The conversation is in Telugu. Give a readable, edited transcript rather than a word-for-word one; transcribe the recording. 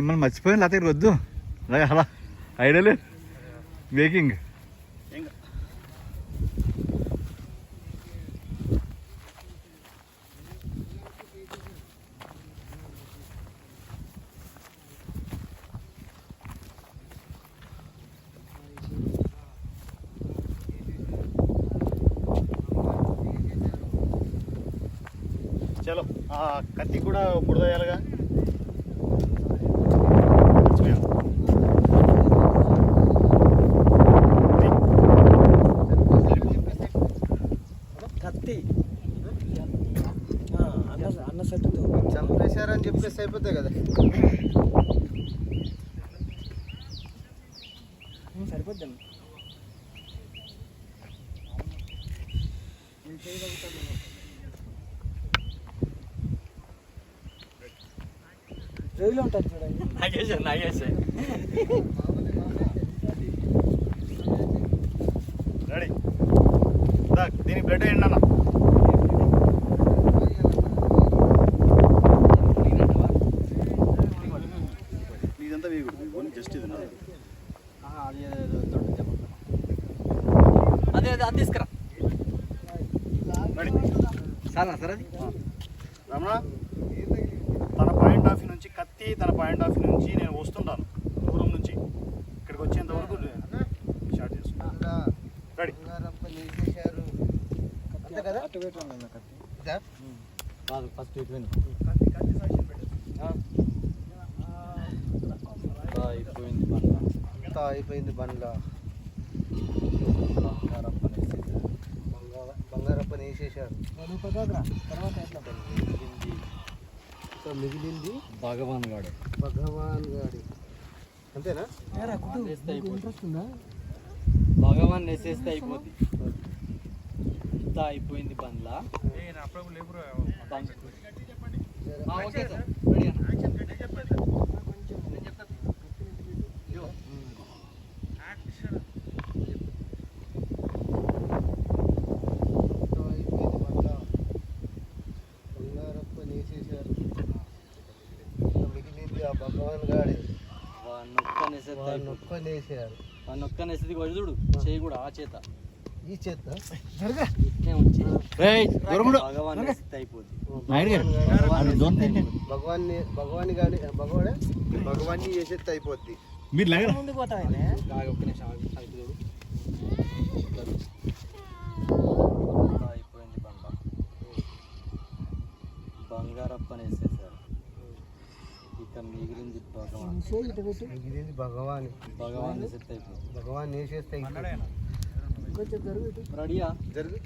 మిమ్మల్ని మర్చిపోయిన లేకపోతే వద్దు అలా ఐడియా లేదు మేకింగ్ చలో కత్తి కూడా బుడదయ్యాలిగా కత్తి అన్న సెట్తో చంపేశారని చెప్పేసి అయిపోతాయి కదా సరిపోద్దాం రైలు ఉంటుంది చూడండి నాగేసే రెడీ దీనికి బ్లడ్ వేయండి అన్న ఇదంతా వేయకూడదు జస్ట్ ఇది అదే అది తీసుకురా రెడీ చాలా సార్ అది రమణ తన పాయింట్ ఆఫ్ నుంచి కత్తి తన పాయింట్ ఆఫ్ నుంచి నేను వస్తుంటాను దూరం నుంచి ఇక్కడికి వచ్చేంత వరకు స్టార్ట్ చేస్తున్నాను రెడీ అటు పెట్టండి కత్తి కాదు ఫస్ట్ ఇటు అయిపోయింది బండ్ల బంగారప్పని వేసేసారు తర్వాత సో మిగిలింది భగవాన్ గాడి అంతేనా ఇంట్రెస్ట్ ఉందా భగవాన్ వేసేస్తే అయిపోద్ది ఇంత అయిపోయింది బండ్లా ఓకే సార్ భగవాన్ గాడి నొక్కనేసారు నొక్కనేసేది చూడు చేయి కూడా ఆ చేత ఈ చేత భగవాన్ని చేసేది అయిపోద్ది మీరు ముందుకు పోతాయి అయిపోయింది బండ బంగారప్పని వేసేసారు ఇక మిగిలింది భగవాన్ భగవాన్ వేసేస్తే రెడీయా జరుగు